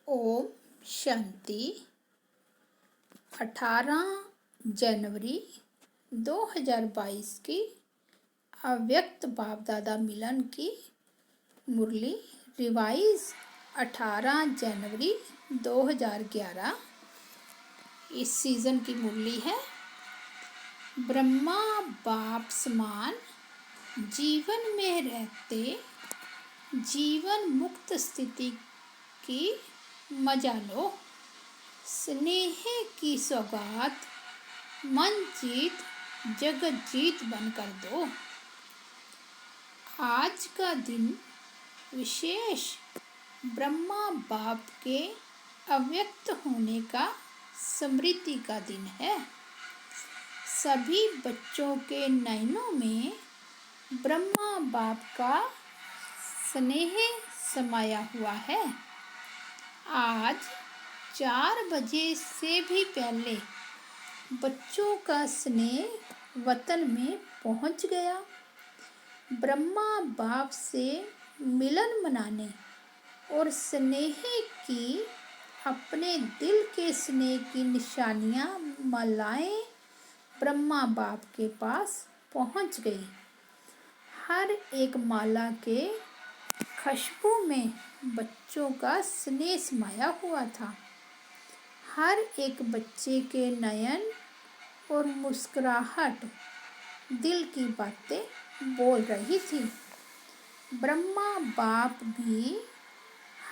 ओम शांति। 18 जनवरी 2022 की अव्यक्त बाप दादा मिलन की मुरली रिवाइज 18 जनवरी 2011। इस सीज़न की मुरली है। ब्रह्मा बाप समान जीवन में रहते जीवन मुक्त स्थिति की मजा लो। स्नेह की सौगात मन जीत जगत जीत बनकर दो। आज का दिन विशेष ब्रह्मा बाप के अव्यक्त होने का स्मृति का दिन है। सभी बच्चों के नयनों में ब्रह्मा बाप का स्नेह समाया हुआ है। आज 4 बजे से भी पहले बच्चों का स्नेह वतन में पहुंच गया। ब्रह्मा बाप से मिलन मनाने और स्नेह की अपने दिल के स्नेह की निशानियां मालाएं ब्रह्मा बाप के पास पहुंच गई। हर एक माला के खुशबू में बच्चों का स्नेह समाया हुआ था। हर एक बच्चे के नयन और मुस्कुराहट दिल की बातें बोल रही थी। ब्रह्मा बाप भी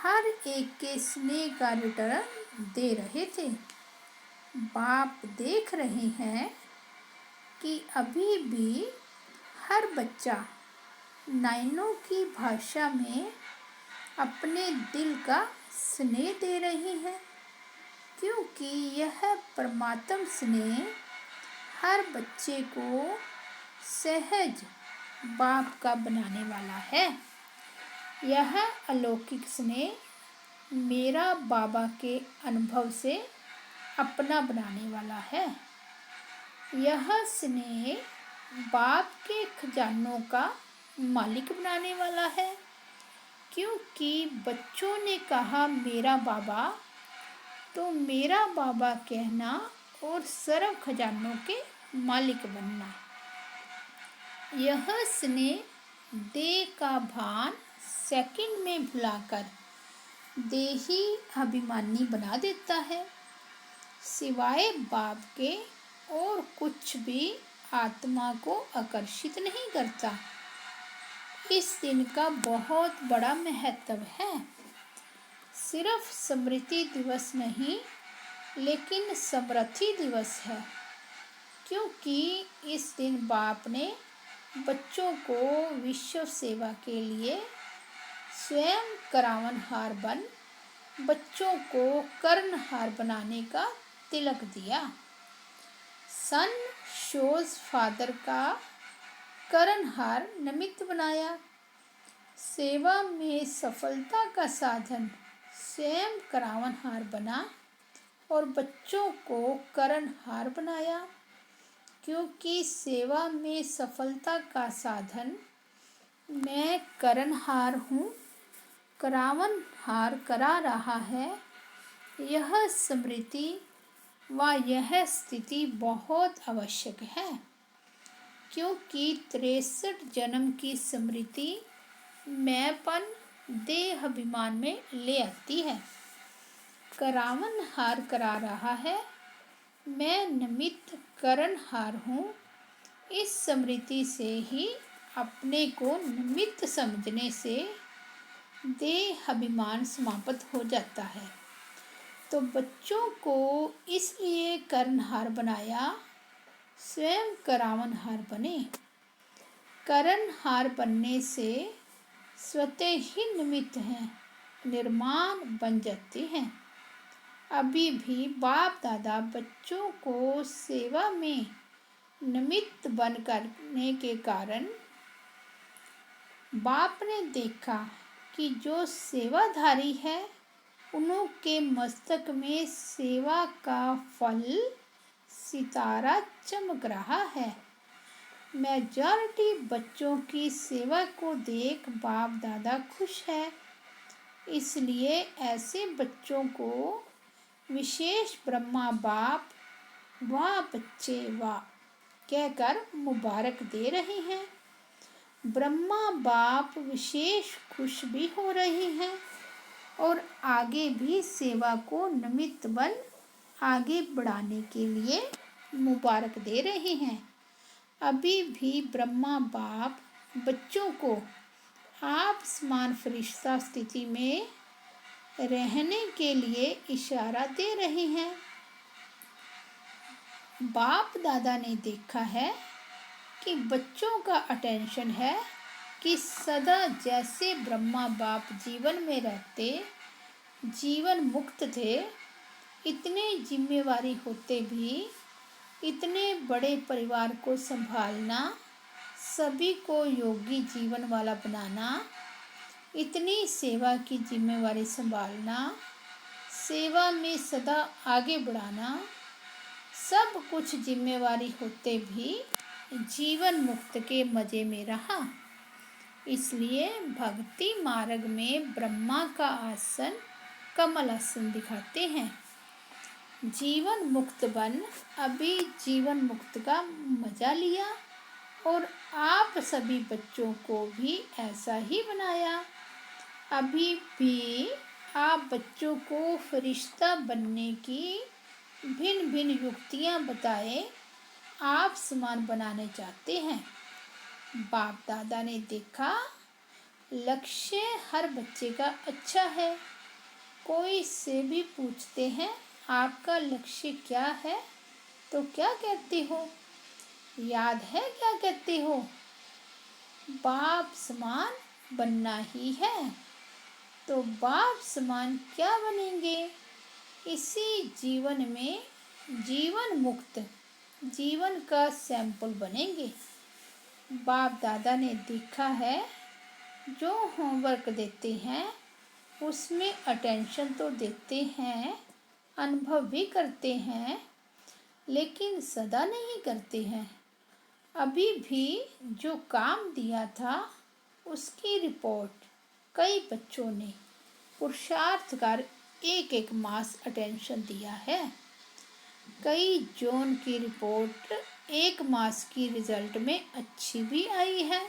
हर एक के स्नेह का रिटर्न दे रहे थे। बाप देख रहे हैं कि अभी भी हर बच्चा नयनों की भाषा में अपने दिल का स्नेह दे रही है, क्योंकि यह परमात्म स्नेह हर बच्चे को सहज बाप का बनाने वाला है। यह अलौकिक स्नेह मेरा बाबा के अनुभव से अपना बनाने वाला है। यह स्नेह बाप के खजानों का मालिक बनाने वाला है, क्योंकि बच्चों ने कहा मेरा बाबा, तो मेरा बाबा कहना और सर्व खजानों के मालिक बनना। यह स्नेह देह का भान सेकंड में भुलाकर देही अभिमानी बना देता है। सिवाय बाप के और कुछ भी आत्मा को आकर्षित नहीं करता। इस दिन का बहुत बड़ा महत्व है। सिर्फ स्मृति दिवस नहीं, लेकिन समृद्धि दिवस है, क्योंकि इस दिन बाप ने बच्चों को विश्व सेवा के लिए स्वयं करावनहार बन बच्चों को कर्णहार बनाने का तिलक दिया। सन शोज फादर का कर्णहार निमित्त बनाया। सेवा में सफलता का साधन स्वयं करावनहार बना और बच्चों को कर्णहार बनाया, क्योंकि सेवा में सफलता का साधन मैं कर्णहार हूँ, करावनहार करा रहा है। यह स्मृति व यह स्थिति बहुत आवश्यक है, क्योंकि 63 जन्म की स्मृति मैंपन देह अभिमान में ले आती है। करावनहार करा रहा है, मैं निमित्त कर्णहार हूँ। इस स्मृति से ही अपने को निमित्त समझने से देह अभिमान समाप्त हो जाता है। तो बच्चों को इसलिए कर्णहार बनाया, स्वयं करावनहार बने। कर्णहार बनने से स्वतः ही निमित्त हैं, निर्माण बन जाते हैं। अभी भी बाप दादा बच्चों को सेवा में निमित्त बन करने के कारण बाप ने देखा कि जो सेवाधारी है उनके मस्तक में सेवा का फल सितारा चमक रहा है। मेजॉरिटी बच्चों की सेवा को देख बाप दादा खुश है। इसलिए ऐसे बच्चों को विशेष ब्रह्मा बाप वाह बच्चे वाह कहकर मुबारक दे रहे हैं। ब्रह्मा बाप विशेष खुश भी हो रहे हैं और आगे भी सेवा को निमित्त बन आगे बढ़ाने के लिए मुबारक दे रहे हैं। अभी भी ब्रह्मा बाप बच्चों को आप समान फरिश्ता स्थिति में रहने के लिए इशारा दे रहे हैं। बाप दादा ने देखा है कि बच्चों का अटेंशन है कि सदा जैसे ब्रह्मा बाप जीवन में रहते जीवन मुक्त थे, इतने जिम्मेवारी होते भी इतने बड़े परिवार को संभालना, सभी को योगी जीवन वाला बनाना, इतनी सेवा की जिम्मेवारी संभालना, सेवा में सदा आगे बढ़ाना, सब कुछ जिम्मेवारी होते भी जीवन मुक्त के मज़े में रहा। इसलिए भक्ति मार्ग में ब्रह्मा का आसन कमल आसन दिखाते हैं। जीवन मुक्त बन अभी जीवन मुक्त का मज़ा लिया और आप सभी बच्चों को भी ऐसा ही बनाया। अभी भी आप बच्चों को फरिश्ता बनने की भिन्न भिन्न युक्तियाँ बताए आप समान बनाने चाहते हैं। बाप दादा ने देखा लक्ष्य हर बच्चे का अच्छा है। कोई से भी पूछते हैं आपका लक्ष्य क्या है, तो क्या कहते हो? याद है क्या कहते हो? बाप समान बनना ही है। तो बाप समान क्या बनेंगे? इसी जीवन में जीवन मुक्त जीवन का सैंपल बनेंगे। बाप दादा ने देखा है जो होमवर्क देते हैं उसमें अटेंशन तो देते हैं, अनुभव भी करते हैं, लेकिन सदा नहीं करते हैं। अभी भी जो काम दिया था उसकी रिपोर्ट कई बच्चों ने पुरुषार्थ कर एक एक मास अटेंशन दिया है। कई जोन की रिपोर्ट एक मास की रिजल्ट में अच्छी भी आई है।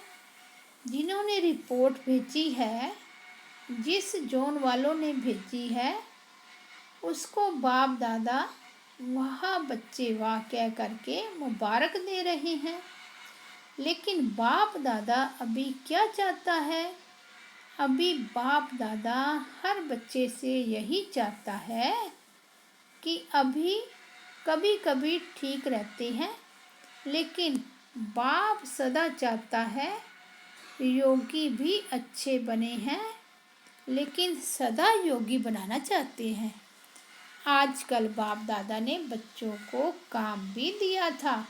जिन्होंने रिपोर्ट भेजी है, जिस जोन वालों ने भेजी है, उसको बाप दादा वाह बच्चे वाह कह करके मुबारक दे रहे हैं। लेकिन बाप दादा अभी क्या चाहता है? अभी बाप दादा हर बच्चे से यही चाहता है कि अभी कभी कभी ठीक रहते हैं, लेकिन बाप सदा चाहता है योगी भी अच्छे बने हैं, लेकिन सदा योगी बनाना चाहते हैं। आजकल बाप दादा ने बच्चों को काम भी दिया था।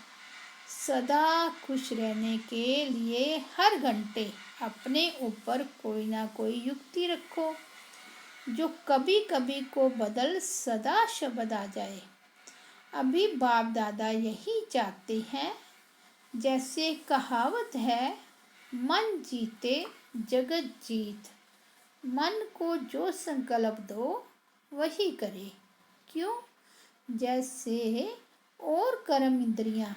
सदा खुश रहने के लिए हर घंटे अपने ऊपर कोई ना कोई युक्ति रखो जो कभी कभी को बदल सदा शब्द आ जाए। अभी बाप दादा यही चाहते हैं। जैसे कहावत है, मन जीते जगत जीत। मन को जो संकल्प दो वही करे। क्यों? जैसे और कर्म इंद्रियां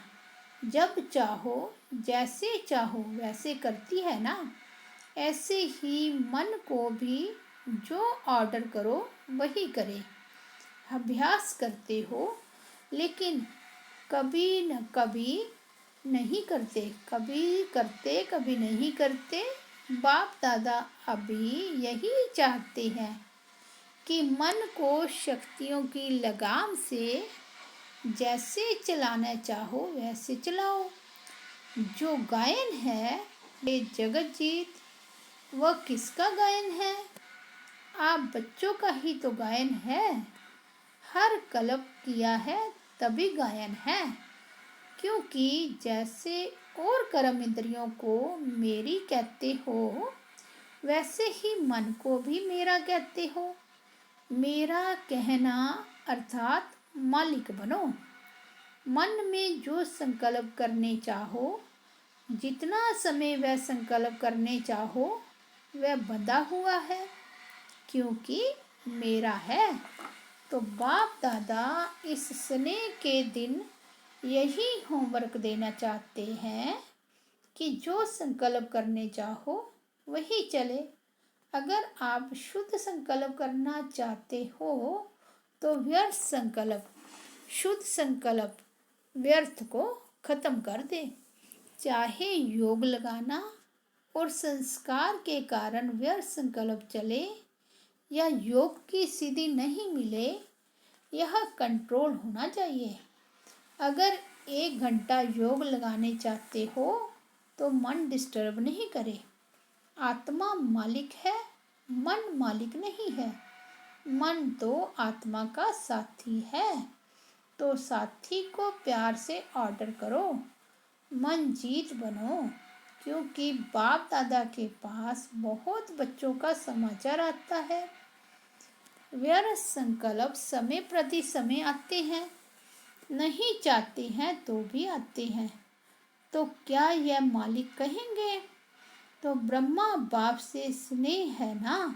जब चाहो जैसे चाहो वैसे करती है ना, ऐसे ही मन को भी जो ऑर्डर करो वही करे। अभ्यास करते हो, लेकिन कभी न कभी नहीं करते, कभी करते कभी नहीं करते। बाप दादा अभी यही चाहते हैं कि मन को शक्तियों की लगाम से जैसे चलाना चाहो वैसे चलाओ। जो गायन है ये जगतजीत, वह किसका गायन है? आप बच्चों का ही तो गायन है। हर कल्प किया है तभी गायन है। क्योंकि जैसे और कर्म इंद्रियों को मेरी कहते हो, वैसे ही मन को भी मेरा कहते हो। मेरा कहना अर्थात मालिक बनो। मन में जो संकल्प करने चाहो, जितना समय वह संकल्प करने चाहो, वह बंधा हुआ है। क्योंकि मेरा है। तो बाप दादा इस स्नेह के दिन यही होमवर्क देना चाहते हैं कि जो संकल्प करने चाहो वही चले। अगर आप शुद्ध संकल्प करना चाहते हो तो व्यर्थ संकल्प, शुद्ध संकल्प व्यर्थ को खत्म कर दे। चाहे योग लगाना और संस्कार के कारण व्यर्थ संकल्प चले या योग की सिद्धि नहीं मिले, यह कंट्रोल होना चाहिए। अगर 1 घंटा योग लगाने चाहते हो तो मन डिस्टर्ब नहीं करे। आत्मा मालिक है, मन मालिक नहीं है। मन तो आत्मा का साथी है, तो साथी को प्यार से ऑर्डर करो, मन जीत बनो। क्योंकि बाप दादा के पास बहुत बच्चों का समाचार आता है। व्यर्थ संकल्प समय प्रति समय आते हैं, नहीं चाहते हैं तो भी आते हैं। तो क्या यह मालिक कहेंगे? तो ब्रह्मा बाप से स्नेह है ना,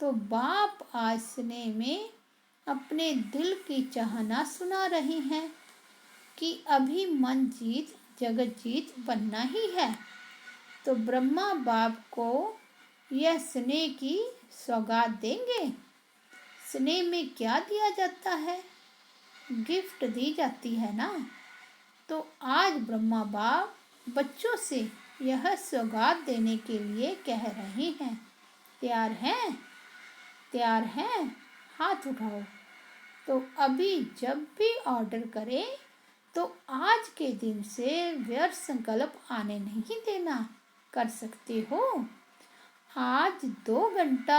तो बाप आज स्नेह में अपने दिल की चाहना सुना रहे हैं कि अभी मन जीत जगत जीत बनना ही है। तो ब्रह्मा बाप को यह स्नेह की सौगात देंगे। स्नेह में क्या दिया जाता है? गिफ्ट दी जाती है ना। तो आज ब्रह्मा बाप बच्चों से यह सौगात देने के लिए कह रहे हैं। तैयार हैं? तैयार हैं? हाथ उठाओ। तो अभी जब भी ऑर्डर करें तो आज के दिन से व्यर्थ संकल्प आने नहीं देना। कर सकते हो? आज 2 घंटा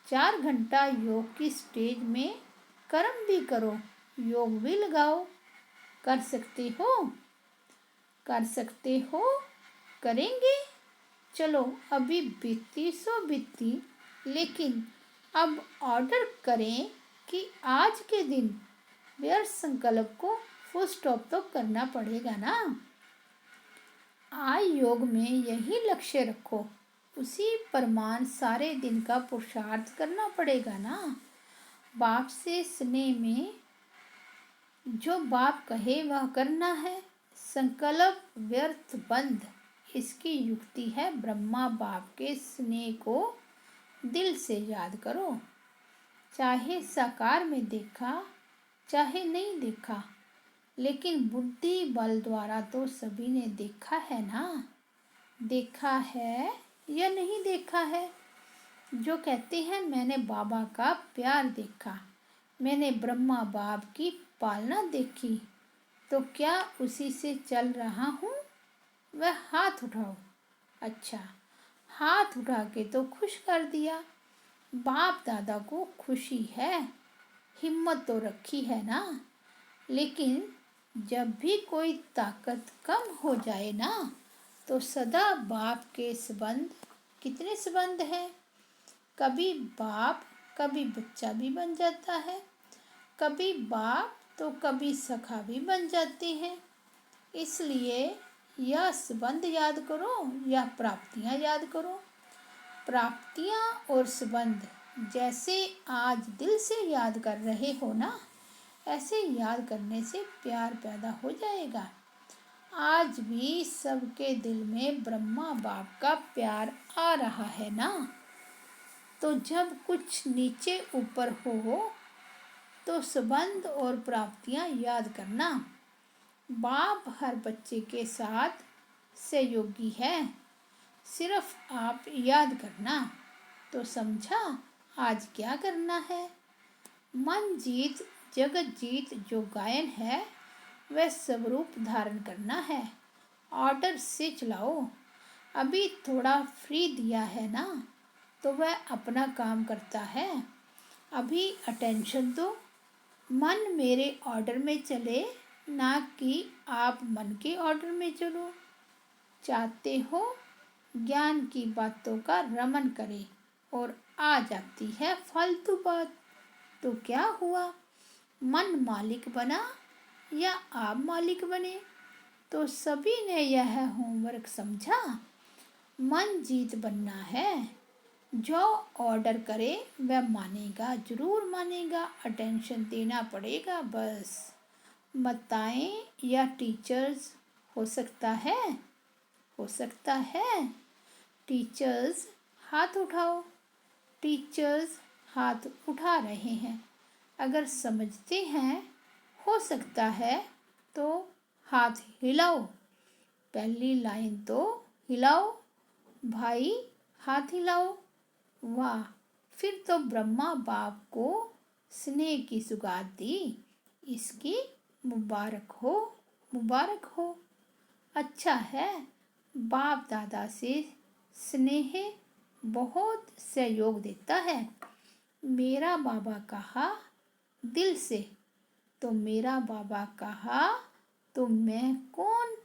4 घंटा योग की स्टेज में कर्म भी करो, योग भी लगाओ। कर सकते हो? कर सकते हो? करेंगे? चलो अभी बीती सो बीती, लेकिन अब ऑर्डर करें कि आज के दिन व्यर्थ संकल्प को फुल स्टॉप तो करना पड़ेगा ना। आज योग में यही लक्ष्य रखो, उसी प्रमाण सारे दिन का पुरुषार्थ करना पड़ेगा ना। बाप से स्नेह में जो बाप कहे वह करना है। संकल्प व्यर्थ बंद, इसकी युक्ति है ब्रह्मा बाप के स्नेह को दिल से याद करो। चाहे साकार में देखा चाहे नहीं देखा, लेकिन बुद्धि बल द्वारा तो सभी ने देखा है ना। देखा है या नहीं देखा है? जो कहते हैं मैंने बाबा का प्यार देखा, मैंने ब्रह्मा बाप की पालना देखी, तो क्या उसी से चल रहा हूँ? वह हाथ उठाओ। अच्छा, हाथ उठा के तो खुश कर दिया। बाप दादा को खुशी है, हिम्मत तो रखी है ना। लेकिन जब भी कोई ताकत कम हो जाए ना, तो सदा बाप के संबंध, कितने संबंध हैं? कभी बाप कभी बच्चा भी बन जाता है, कभी बाप तो कभी सखा भी बन जाते हैं। इसलिए यह संबंध याद करो या प्राप्तियां याद करो। प्राप्तियां और संबंध जैसे आज दिल से याद कर रहे हो ना, ऐसे याद करने से प्यार पैदा हो जाएगा। आज भी सबके दिल में ब्रह्मा बाप का प्यार आ रहा है ना। तो जब कुछ नीचे ऊपर हो तो संबंध और प्राप्तियां याद करना। बाप हर बच्चे के साथ सहयोगी है, सिर्फ आप याद करना। तो समझा आज क्या करना है? मन जीत जगत जीत जो गायन है वह स्वरूप धारण करना है। ऑर्डर से चलाओ। अभी थोड़ा फ्री दिया है ना, तो वह अपना काम करता है। अभी अटेंशन दो, मन मेरे ऑर्डर में चले, ना कि आप मन के ऑर्डर में चलो। चाहते हो ज्ञान की बातों का रमन करे और आ जाती है फालतू बात, तो क्या हुआ? मन मालिक बना या आप मालिक बने? तो सभी ने यह होमवर्क समझा। मन जीत बनना है, जो ऑर्डर करे वह मानेगा, जरूर मानेगा, अटेंशन देना पड़ेगा बस। माताएं या टीचर्स हो सकता है? हो सकता है। टीचर्स हाथ उठाओ। टीचर्स हाथ उठा रहे हैं। अगर समझते हैं हो सकता है तो हाथ हिलाओ। पहली लाइन तो हिलाओ भाई, हाथ हिलाओ। वाह, फिर तो ब्रह्मा बाप को स्नेह की सौगात दी। इसकी मुबारक हो, मुबारक हो। अच्छा है, बाप दादा से स्नेह बहुत सहयोग देता है। मेरा बाबा कहा दिल से, तो मेरा बाबा कहा तो मैं कौन,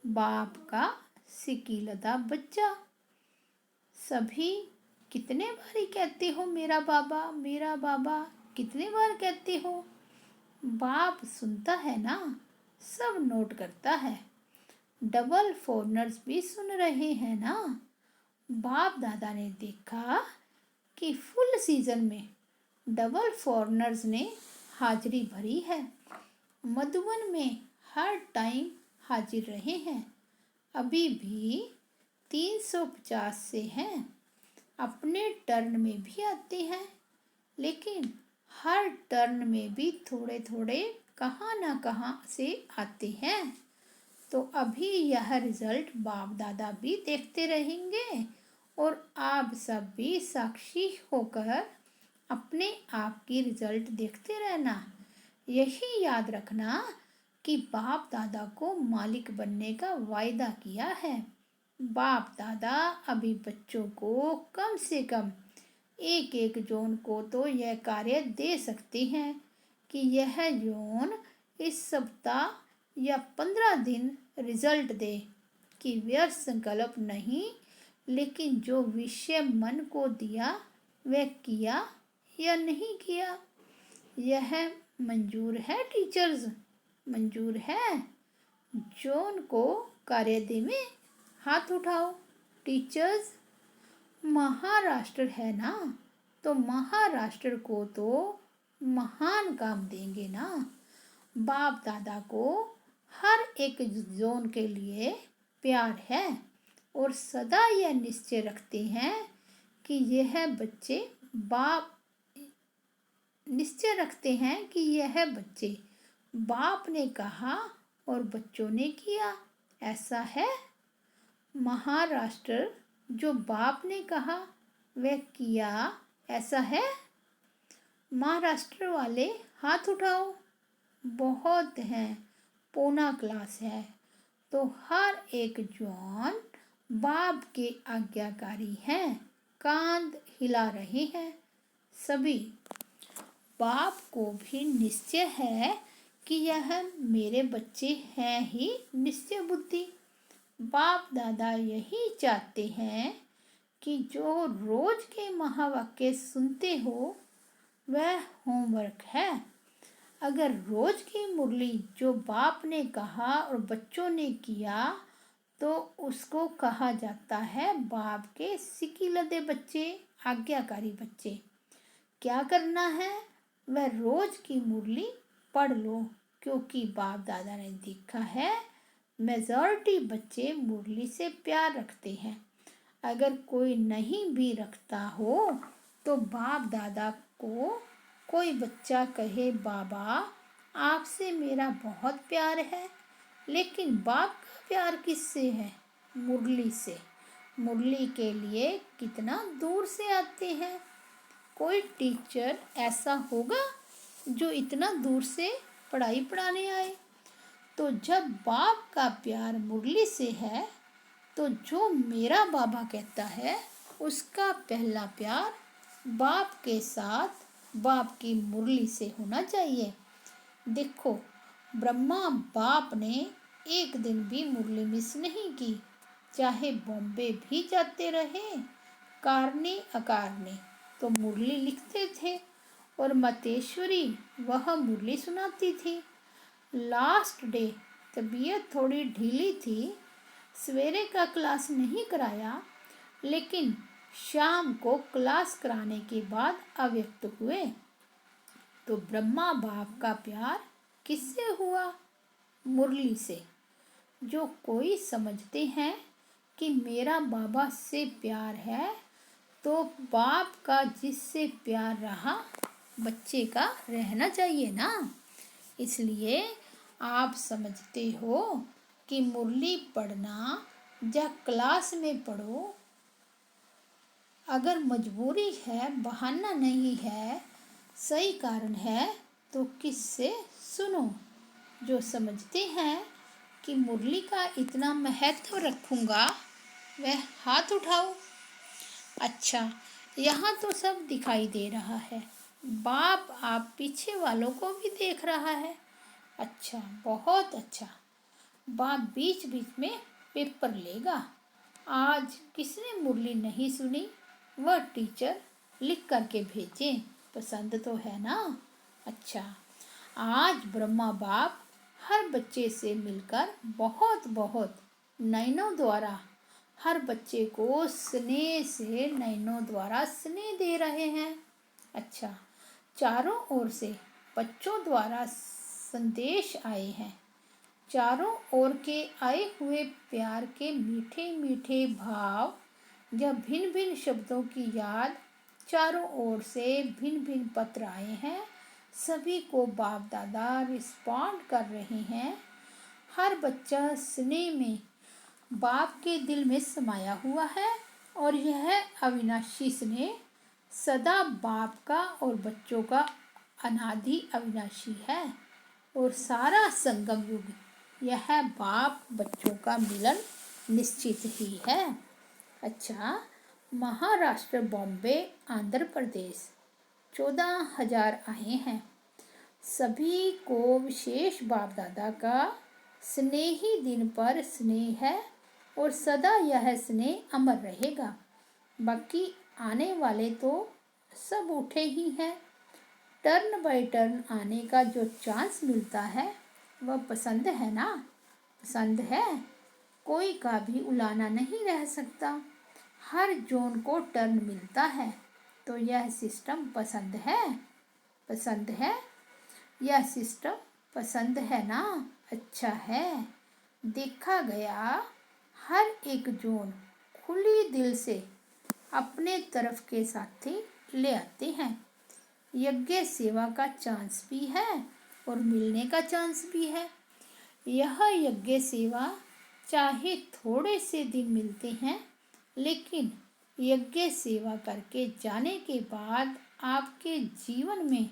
बाप का सिकीलदा बच्चा। सभी कितने बारी कहते हो मेरा बाबा, मेरा बाबा, कितने बार कहते हो? बाप सुनता है ना, सब नोट करता है। डबल फॉरनर्स भी सुन रहे हैं ना। बाप दादा ने देखा कि फुल सीजन में डबल फॉरनर्स ने हाजिरी भरी है। मधुबन में हर टाइम हाजिर रहे हैं। अभी भी 350 से हैं। अपने टर्न में भी आते हैं, लेकिन हर टर्न में भी थोड़े थोड़े कहाँ ना कहाँ से आते हैं। तो अभी यह रिजल्ट बाप दादा भी देखते रहेंगे और आप सब भी साक्षी होकर अपने आप की रिजल्ट देखते रहना। यही याद रखना कि बाप दादा को मालिक बनने का वायदा किया है। बाप दादा अभी बच्चों को कम से कम एक एक जोन को तो यह कार्य दे सकते हैं कि यह जोन इस सप्ताह या 15 दिन रिजल्ट दे। कि व्यर्थ संकल्प नहीं, लेकिन जो विषय मन को दिया वह किया या नहीं किया। यह मंजूर है टीचर्स? मंजूर है? जोन को कार्य दे में हाथ उठाओ। टीचर्स, महाराष्ट्र है ना, तो महाराष्ट्र को तो महान काम देंगे ना। बाप दादा को हर एक जोन के लिए प्यार है और सदा यह निश्चय रखते हैं कि यह बच्चे बाप निश्चय रखते हैं कि यह बच्चे बाप ने कहा और बच्चों ने किया। ऐसा है। महाराष्ट्र जो बाप ने कहा वह किया, ऐसा है। महाराष्ट्र वाले हाथ उठाओ। बहुत हैं, पौना क्लास है, तो हर एक जवान बाप के आज्ञाकारी हैं, कांध हिला रहे हैं सभी। बाप को भी निश्चय है कि यह मेरे बच्चे हैं ही निश्चय बुद्धि। बाप दादा यही चाहते हैं कि जो रोज के महावाक्य सुनते हो वह होमवर्क है। अगर रोज की मुरली जो बाप ने कहा और बच्चों ने किया तो उसको कहा जाता है बाप के सिकीलदे बच्चे, आज्ञाकारी बच्चे। क्या करना है? वह रोज की मुरली पढ़ लो, क्योंकि बाप दादा ने देखा है मेजॉरिटी बच्चे मुरली से प्यार रखते हैं। अगर कोई नहीं भी रखता हो तो बाप दादा को कोई बच्चा कहे बाबा आपसे मेरा बहुत प्यार है, लेकिन बाप का प्यार किससे है? मुरली से। मुरली के लिए कितना दूर से आते हैं। कोई टीचर ऐसा होगा जो इतना दूर से पढ़ाई पढ़ाने आए? तो जब बाप का प्यार मुरली से है तो जो मेरा बाबा कहता है उसका पहला प्यार बाप के साथ बाप की मुरली से होना चाहिए। देखो, ब्रह्मा बाप ने एक दिन भी मुरली मिस नहीं की, चाहे बॉम्बे भी जाते रहे कारने अकारने तो मुरली लिखते थे और मतेश्वरी वह मुरली सुनाती थी। लास्ट डे तबीयत थोड़ी ढीली थी, सवेरे का क्लास नहीं कराया, लेकिन शाम को क्लास कराने के बाद अव्यक्त हुए। तो ब्रह्मा बाप का प्यार किससे हुआ? मुरली से। जो कोई समझते हैं कि मेरा बाबा से प्यार है, तो बाप का जिससे प्यार रहा बच्चे का रहना चाहिए ना। इसलिए आप समझते हो कि मुरली पढ़ना या क्लास में पढ़ो, अगर मजबूरी है, बहाना नहीं है, सही कारण है, तो किससे सुनो। जो समझते हैं कि मुरली का इतना महत्व रखूंगा वह हाथ उठाओ। अच्छा, यहाँ तो सब दिखाई दे रहा है। बाप आप पीछे वालों को भी देख रहा है। अच्छा, बहुत अच्छा। बाप बीच बीच में पेपर लेगा। आज किसने मुरली नहीं सुनी वह टीचर लिख करके भेजें। पसंद तो है ना? अच्छा, आज ब्रह्मा बाप हर बच्चे से मिलकर बहुत बहुत नयनों द्वारा हर बच्चे को स्नेह से नयनों द्वारा स्नेह दे रहे हैं। अच्छा, चारों ओर से बच्चों द्वारा संदेश आए हैं। चारों ओर के आए हुए प्यार के मीठे मीठे भाव या भिन्न भिन्न शब्दों की याद, चारों ओर से भिन्न भिन्न पत्र आए हैं। सभी को बाप दादा रिस्पॉन्ड कर रहे हैं। हर बच्चा स्नेह में बाप के दिल में समाया हुआ है और यह अविनाशी स्नेह सदा बाप का और बच्चों का अनादि अविनाशी है। और सारा संगम युग यह बाप बच्चों का मिलन निश्चित ही है। अच्छा, महाराष्ट्र, बॉम्बे, आंध्र प्रदेश 14,000 आए हैं। सभी को विशेष बाप दादा का स्नेही दिन पर स्नेह है और सदा यह स्नेह अमर रहेगा। बाकी आने वाले तो सब उठे ही हैं। टर्न बाय टर्न आने का जो चांस मिलता है वह पसंद है ना? पसंद है। कोई का भी उलाना नहीं रह सकता। हर जोन को टर्न मिलता है। तो यह सिस्टम पसंद है? पसंद है? यह सिस्टम पसंद है ना? अच्छा है। देखा गया हर एक जोन खुली दिल से अपने तरफ के साथी ले आते हैं। यज्ञ सेवा का चांस भी है और मिलने का चांस भी है। यह यज्ञ सेवा चाहे थोड़े से दिन मिलते हैं, लेकिन यज्ञ सेवा करके जाने के बाद आपके जीवन में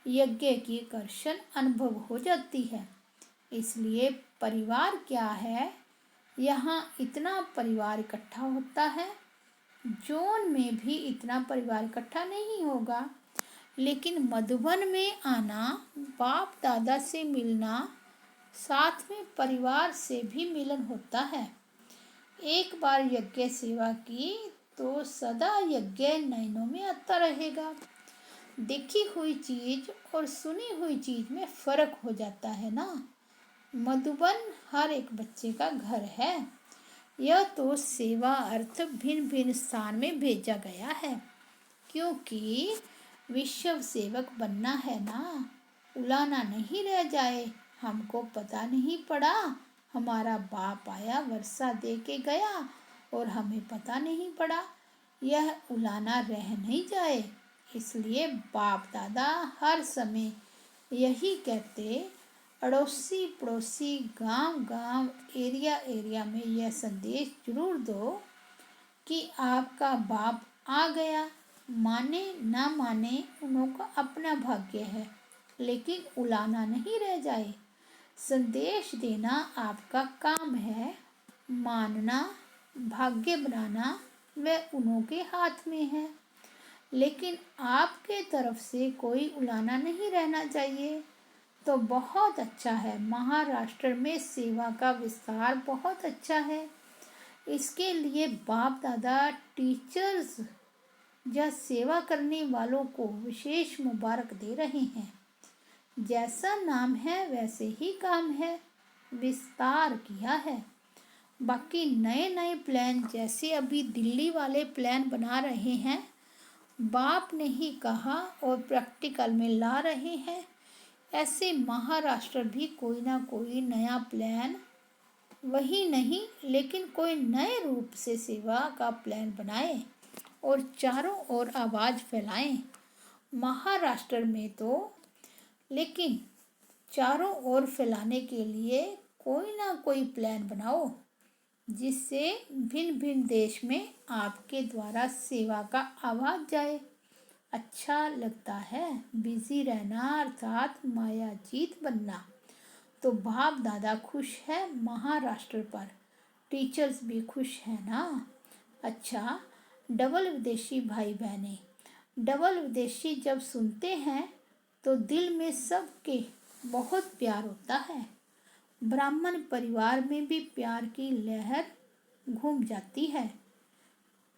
यज्ञ की कर्षण अनुभव हो जाती है। इसलिए परिवार क्या है, यहाँ इतना परिवार इकट्ठा होता है। जोन में भी इतना परिवार इकट्ठा नहीं होगा, लेकिन मधुबन में आना, बाप दादा से मिलना, साथ में परिवार से भी मिलन होता है। एक बार यज्ञ सेवा की तो सदा यज्ञ नयनों में आता रहेगा। देखी हुई चीज और सुनी हुई चीज में फर्क हो जाता है ना। मधुबन हर एक बच्चे का घर है। यह तो सेवा अर्थ भिन्न भिन्न स्थान में भेजा गया है, क्योंकि विश्व सेवक बनना है ना। उलाना नहीं रह जाए। हमको पता नहीं पड़ा, हमारा बाप आया वर्षा दे के गया और हमें पता नहीं पड़ा, यह उलाना रह नहीं जाए। इसलिए बाप दादा हर समय यही कहते, अड़ोसी पड़ोसी, गांव गांव, एरिया एरिया में यह संदेश जरूर दो कि आपका बाप आ गया। माने ना माने उनका अपना भाग्य है, लेकिन उलाना नहीं रह जाए। संदेश देना आपका काम है। मानना, भाग्य बनाना वह उनके हाथ में है, लेकिन आपके तरफ से कोई उलाना नहीं रहना चाहिए। तो बहुत अच्छा है। महाराष्ट्र में सेवा का विस्तार बहुत अच्छा है। इसके लिए बाप दादा टीचर्स या सेवा करने वालों को विशेष मुबारक दे रहे हैं। जैसा नाम है वैसे ही काम है, विस्तार किया है। बाकी नए नए प्लान जैसे अभी दिल्ली वाले प्लान बना रहे हैं, बाप ने ही कहा और प्रैक्टिकल में ला रहे हैं, ऐसे महाराष्ट्र भी कोई ना कोई नया प्लान, वही नहीं लेकिन कोई नए रूप से सेवा का प्लान बनाए और चारों ओर आवाज़ फैलाएं। महाराष्ट्र में तो लेकिन चारों ओर फैलाने के लिए कोई ना कोई प्लान बनाओ जिससे भिन्न भिन्न देश में आपके द्वारा सेवा का आवाज़ जाए। अच्छा लगता है बिजी रहना अर्थात मायाजीत बनना। तो बाप दादा खुश है महाराष्ट्र पर, टीचर्स भी खुश हैं ना। अच्छा, डबल विदेशी भाई बहनें, डबल विदेशी जब सुनते हैं तो दिल में सबके बहुत प्यार होता है। ब्राह्मण परिवार में भी प्यार की लहर घूम जाती है।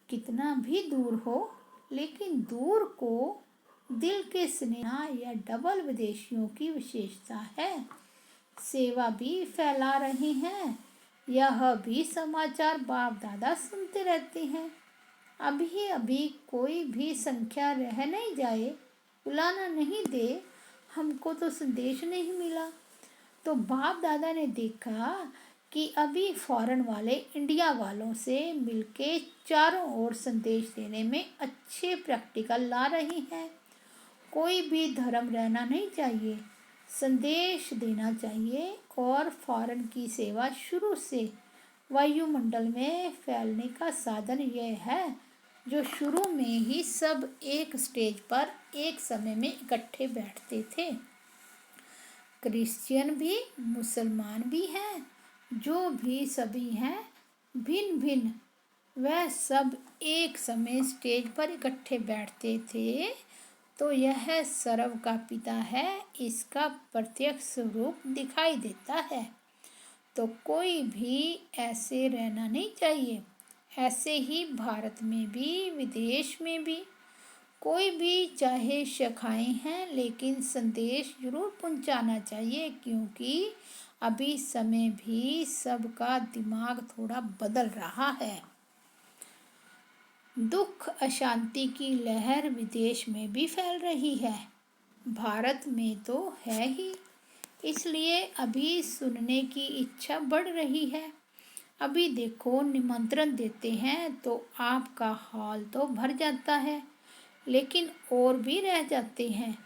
कितना भी दूर हो लेकिन दूर को दिल के स्नेह या डबल विदेशियों की विशेषता है। सेवा भी फैला रहे हैं, यह भी समाचार बाप दादा सुनते रहते हैं। अभी अभी कोई भी संख्या रह नहीं जाए, बुलाना नहीं दे, हमको तो संदेश नहीं मिला। तो बाप दादा ने देखा कि अभी फॉरेन वाले इंडिया वालों से मिलके चारों ओर संदेश देने में अच्छे प्रैक्टिकल ला रहे हैं। कोई भी धर्म रहना नहीं चाहिए, संदेश देना चाहिए और फॉरेन की सेवा शुरू से वायुमंडल में फैलने का साधन यह है जो शुरू में ही सब एक स्टेज पर एक समय में इकट्ठे बैठते थे। क्रिश्चियन भी मुसलमान भी हैं, जो भी सभी हैं भिन्न भिन्न, वह सब एक समय स्टेज पर इकट्ठे बैठते थे। तो यह सर्व का पिता है, इसका प्रत्यक्ष रूप दिखाई देता है। तो कोई भी ऐसे रहना नहीं चाहिए। ऐसे ही भारत में भी विदेश में भी कोई भी चाहे शाखाएं हैं लेकिन संदेश जरूर पहुंचाना चाहिए, क्योंकि अभी समय भी सबका दिमाग थोड़ा बदल रहा है। दुख अशांति की लहर विदेश में भी फैल रही है, भारत में तो है ही, इसलिए अभी सुनने की इच्छा बढ़ रही है। अभी देखो निमंत्रण देते हैं तो आपका हॉल तो भर जाता है, लेकिन और भी रह जाते हैं।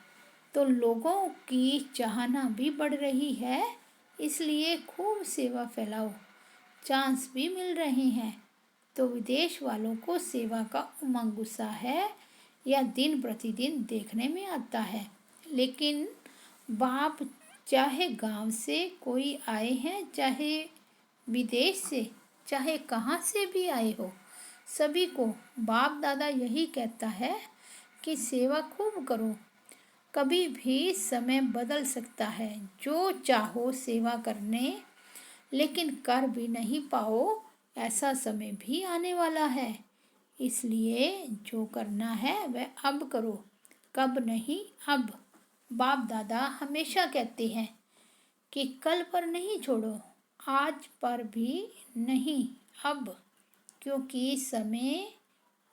तो लोगों की चाहना भी बढ़ रही है, इसलिए खूब सेवा फैलाओ, चांस भी मिल रहे हैं। तो विदेश वालों को सेवा का उमंग गुस्सा है या दिन प्रतिदिन देखने में आता है। लेकिन बाप चाहे गांव से कोई आए हैं, चाहे विदेश से, चाहे कहाँ से भी आए हो, सभी को बाप दादा यही कहता है कि सेवा खूब करो। कभी भी समय बदल सकता है, जो चाहो सेवा करने लेकिन कर भी नहीं पाओ, ऐसा समय भी आने वाला है। इसलिए जो करना है वह अब करो, कब नहीं अब। बाप दादा हमेशा कहते हैं कि कल पर नहीं छोड़ो, आज पर भी नहीं अब, क्योंकि समय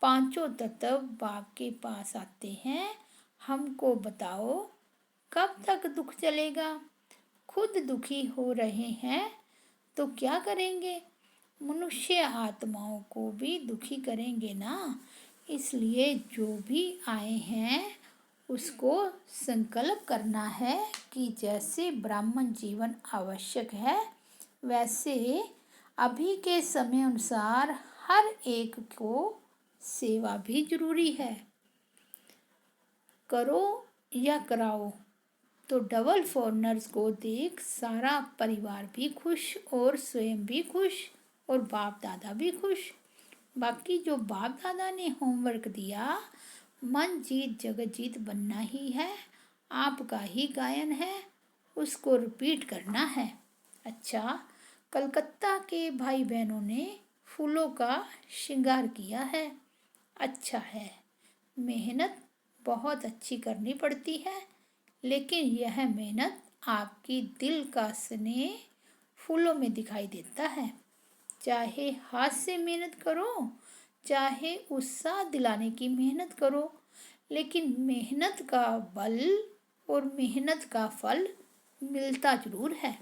पांचों तत्व बाप के पास आते हैं। हमको बताओ कब तक दुख चलेगा? खुद दुखी हो रहे हैं तो क्या करेंगे? मनुष्य आत्माओं को भी दुखी करेंगे ना। इसलिए जो भी आए हैं उसको संकल्प करना है कि जैसे ब्राह्मण जीवन आवश्यक है, वैसे अभी के समय अनुसार हर एक को सेवा भी जरूरी है। करो या कराओ, तो डबल फॉरनर्स को देख सारा परिवार भी खुश और स्वयं भी खुश और बाप दादा भी खुश। बाकी जो बाप दादा ने होमवर्क दिया, मन जीत जगत जीत बनना ही है, आपका ही गायन है, उसको रिपीट करना है। अच्छा, कलकत्ता के भाई बहनों ने फूलों का श्रृंगार किया है। अच्छा है, मेहनत बहुत अच्छी करनी पड़ती है, लेकिन यह मेहनत आपकी दिल का स्नेह फूलों में दिखाई देता है। चाहे हाथ से मेहनत करो, चाहे उत्साह दिलाने की मेहनत करो, लेकिन मेहनत का बल और मेहनत का फल मिलता जरूर है।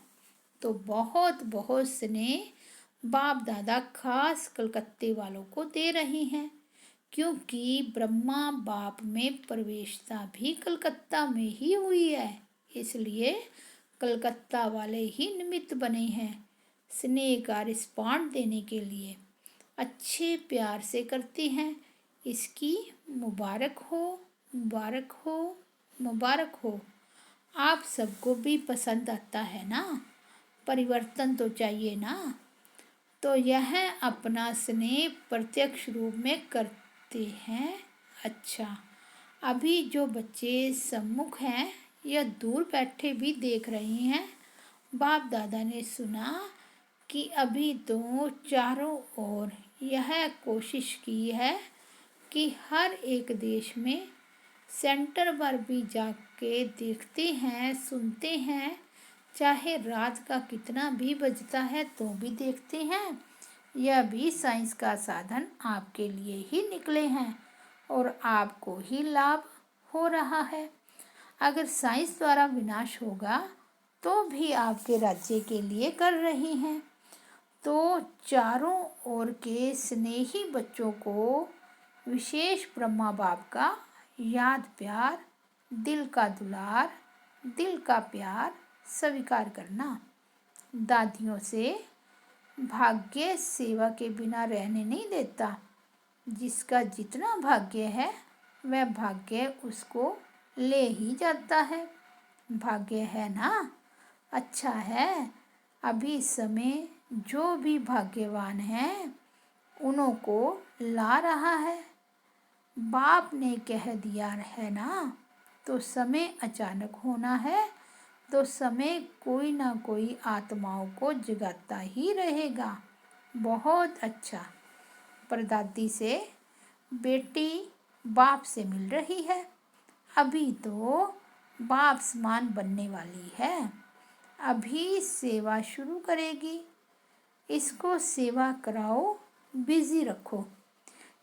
तो बहुत बहुत स्नेह बाप दादा खास कलकत्ते वालों को दे रहे हैं, क्योंकि ब्रह्मा बाप में प्रवेशता भी कलकत्ता में ही हुई है, इसलिए कलकत्ता वाले ही निमित्त बने हैं स्नेह का रिस्पॉन्ड देने के लिए। अच्छे प्यार से करते हैं, इसकी मुबारक हो, मुबारक हो, मुबारक हो। आप सबको भी पसंद आता है ना? परिवर्तन तो चाहिए ना? तो यह अपना स्नेह प्रत्यक्ष रूप में करते हैं। अच्छा, अभी जो बच्चे सम्मुख हैं या दूर बैठे भी देख रहे हैं, बाप दादा ने सुना कि अभी तो चारों ओर यह कोशिश की है कि हर एक देश में सेंटर पर भी जाके देखते हैं, सुनते हैं, चाहे रात का कितना भी बजता है तो भी देखते हैं। यह भी साइंस का साधन आपके लिए ही निकले हैं और आपको ही लाभ हो रहा है। अगर साइंस द्वारा विनाश होगा तो भी आपके राज्य के लिए कर रही हैं। तो चारों ओर के स्नेही बच्चों को विशेष ब्रह्मा बाप का याद प्यार, दिल का दुलार, दिल का प्यार स्वीकार करना। दादियों से भाग्य सेवा के बिना रहने नहीं देता। जिसका जितना भाग्य है वह भाग्य उसको ले ही जाता है। भाग्य है ना? अच्छा है, अभी समय जो भी भाग्यवान हैं उन्हों को ला रहा है। बाप ने कह दिया है ना, तो समय अचानक होना है, तो समय कोई ना कोई आत्माओं को जगाता ही रहेगा। बहुत अच्छा। परदादी से बेटी बाप से मिल रही है, अभी तो बाप समान बनने वाली है, अभी सेवा शुरू करेगी। इसको सेवा कराओ, बिजी रखो।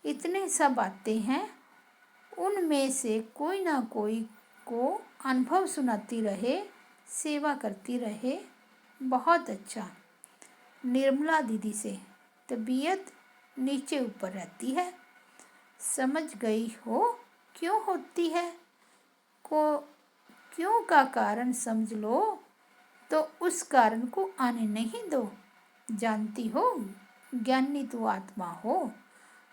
इतने सब आते हैं, उनमें से कोई ना कोई को अनुभव सुनाती रहे, सेवा करती रहे। बहुत अच्छा। निर्मला दीदी से तबीयत नीचे ऊपर रहती है, समझ गई हो क्यों होती है? को क्यों का कारण समझ लो तो उस कारण को आने नहीं दो। जानती हो, ज्ञानी तो आत्मा हो,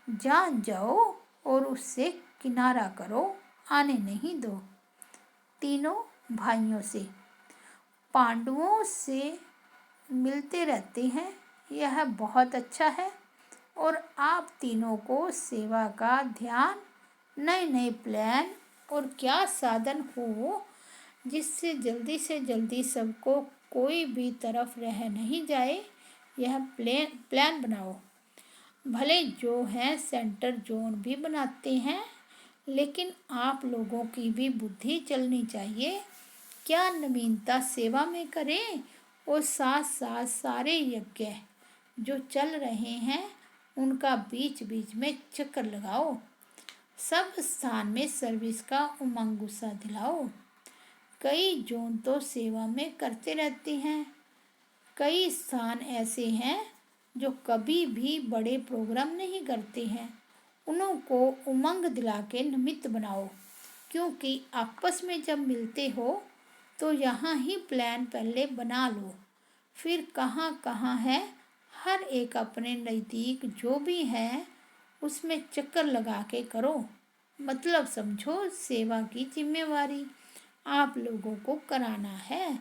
जान जाओ और उससे किनारा करो, आने नहीं दो। तीनों भाइयों से पांडवों से मिलते रहते हैं, यह बहुत अच्छा है। और आप तीनों को सेवा का ध्यान, नए नए प्लान और क्या साधन हो जिससे जल्दी से जल्दी सबको कोई भी तरफ रह नहीं जाए, यह प्लान बनाओ। भले जो हैं सेंटर जोन भी बनाते हैं, लेकिन आप लोगों की भी बुद्धि चलनी चाहिए। क्या नवीनता सेवा में करें और साथ साथ सारे यज्ञ जो चल रहे हैं उनका बीच बीच में चक्कर लगाओ। सब स्थान में सर्विस का उमंग गुस्सा दिलाओ। कई जोन तो सेवा में करते रहते हैं, कई स्थान ऐसे हैं जो कभी भी बड़े प्रोग्राम नहीं करते हैं, उन्हों को उमंग दिला के निमित्त बनाओ। क्योंकि आपस में जब मिलते हो तो यहाँ ही प्लान पहले बना लो, फिर कहाँ कहाँ है हर एक अपने नज़दीक जो भी है उसमें चक्कर लगा के करो। मतलब समझो, सेवा की जिम्मेवारी आप लोगों को कराना है,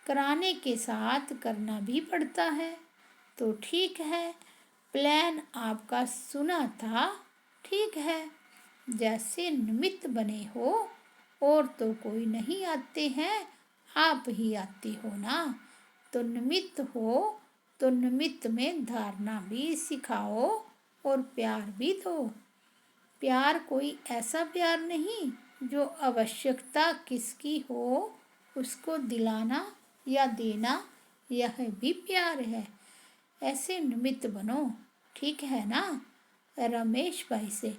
कराने के साथ करना भी पड़ता है। तो ठीक है, प्लान आपका सुना था, ठीक है। जैसे निमित्त बने हो और तो कोई नहीं आते हैं, आप ही आते हो ना। तो निमित्त हो तो निमित्त में धारणा भी सिखाओ और प्यार भी दो। प्यार कोई ऐसा प्यार नहीं जो आवश्यकता किसकी हो उसको दिलाना या देना, यह भी प्यार है। ऐसे निमित्त बनो, ठीक है ना? रमेश भाई से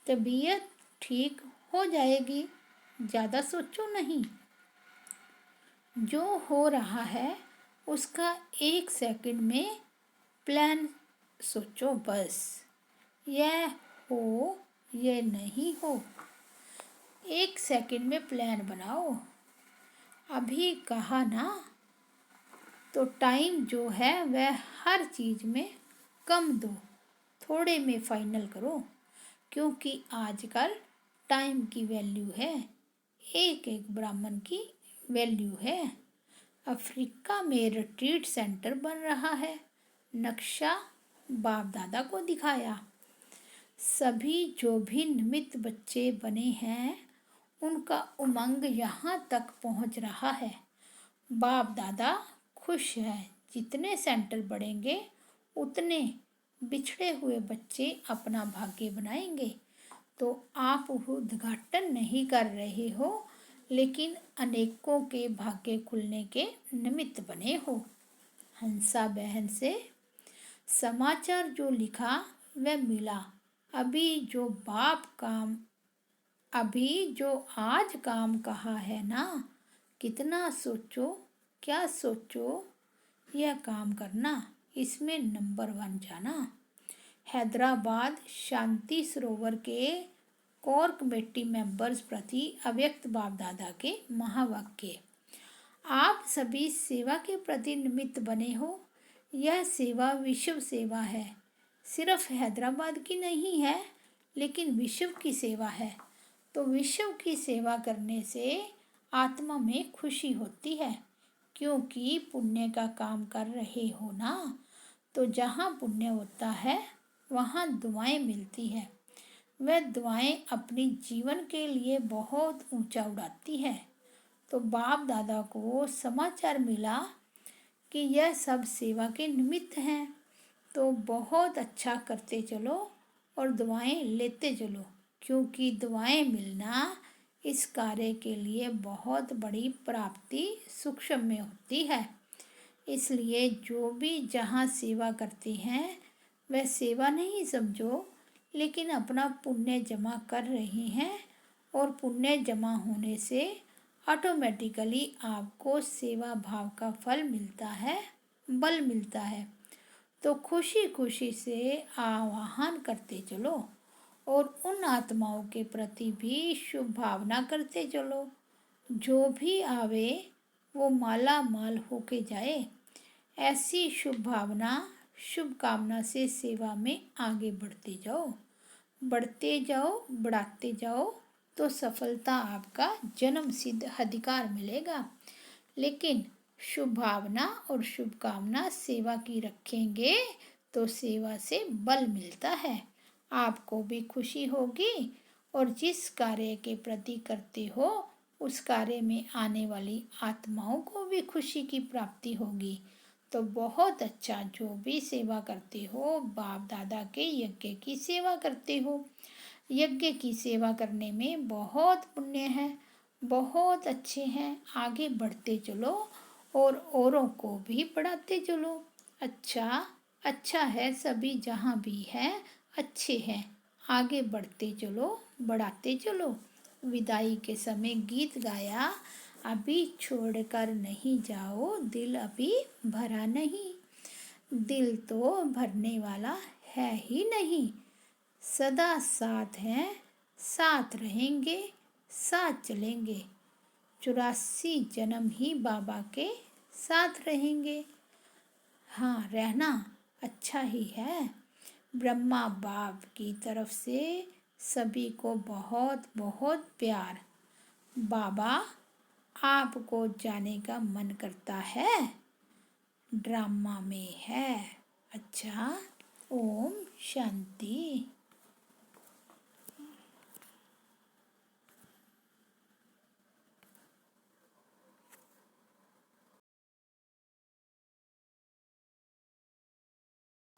तबीयत ठीक हो जाएगी, ज़्यादा सोचो नहीं। जो हो रहा है उसका 1 सेकंड में प्लान सोचो बस। यह हो, यह नहीं हो, 1 सेकंड में प्लान बनाओ। अभी कहा ना, तो टाइम जो है वह हर चीज़ में कम दो, थोड़े में फाइनल करो, क्योंकि आजकल टाइम की वैल्यू है, एक एक ब्राह्मण की वैल्यू है। अफ्रीका में रिट्रीट सेंटर बन रहा है, नक्शा बाप दादा को दिखाया। सभी जो भी निमित्त बच्चे बने हैं उनका उमंग यहाँ तक पहुँच रहा है। बाप दादा खुश है, जितने सेंटर बढ़ेंगे उतने बिछड़े हुए बच्चे अपना भाग्य बनाएंगे। तो आप उद्घाटन नहीं कर रहे हो, लेकिन अनेकों के भाग्य खुलने के निमित्त बने हो। हंसा बहन से समाचार जो लिखा वह मिला। अभी जो आज काम कहा है ना, कितना सोचो, क्या सोचो, यह काम करना, इसमें नंबर 1 जाना। हैदराबाद शांति सरोवर के कोर कमेटी मेंबर्स प्रति अव्यक्त बाप दादा के महावाक्य। आप सभी सेवा के प्रति निमित्त बने हो। यह सेवा विश्व सेवा है, सिर्फ हैदराबाद की नहीं है, लेकिन विश्व की सेवा है। तो विश्व की सेवा करने से आत्मा में खुशी होती है, क्योंकि पुण्य का काम कर रहे हो ना। तो जहाँ पुण्य होता है वहाँ दुआएं मिलती है। वह दुआएं अपनी जीवन के लिए बहुत ऊंचा उड़ाती है। तो बाप दादा को समाचार मिला कि यह सब सेवा के निमित्त हैं, तो बहुत अच्छा करते चलो और दुआएं लेते चलो, क्योंकि दुआएं मिलना इस कार्य के लिए बहुत बड़ी प्राप्ति सूक्ष्म में होती है। इसलिए जो भी जहाँ सेवा करते हैं वह सेवा नहीं समझो, लेकिन अपना पुण्य जमा कर रहे हैं, और पुण्य जमा होने से ऑटोमेटिकली आपको सेवा भाव का फल मिलता है, बल मिलता है। तो खुशी खुशी से आह्वान करते चलो और उन आत्माओं के प्रति भी शुभ भावना करते चलो। जो भी आवे वो माला माल होके जाए, ऐसी शुभ भावना शुभ कामना से सेवा में आगे बढ़ते जाओ, बढ़ाते जाओ, तो सफलता आपका जन्म सिद्ध अधिकार मिलेगा। लेकिन शुभ भावना और शुभ कामना सेवा की रखेंगे तो सेवा से बल मिलता है, आपको भी खुशी होगी, और जिस कार्य के प्रति करते हो उस कार्य में आने वाली आत्माओं को भी खुशी की प्राप्ति होगी। तो बहुत अच्छा, जो भी सेवा करते हो, बाप दादा के यज्ञ की सेवा करते हो। यज्ञ की सेवा करने में बहुत पुण्य है, बहुत अच्छे हैं, आगे बढ़ते चलो और औरों को भी बढ़ाते चलो। अच्छा है, सभी जहाँ भी हैं अच्छे हैं, आगे बढ़ते चलो, बढ़ाते चलो। विदाई के समय गीत गाया, अभी छोड़कर नहीं जाओ, दिल अभी भरा नहीं। दिल तो भरने वाला है ही नहीं, सदा साथ हैं, साथ रहेंगे, साथ चलेंगे, 84 जन्म ही बाबा के साथ रहेंगे। हाँ, रहना अच्छा ही है। ब्रह्मा बाप की तरफ से सभी को बहुत बहुत प्यार। बाबा, आपको जाने का मन करता है? ड्रामा में है। अच्छा, ओम शांति।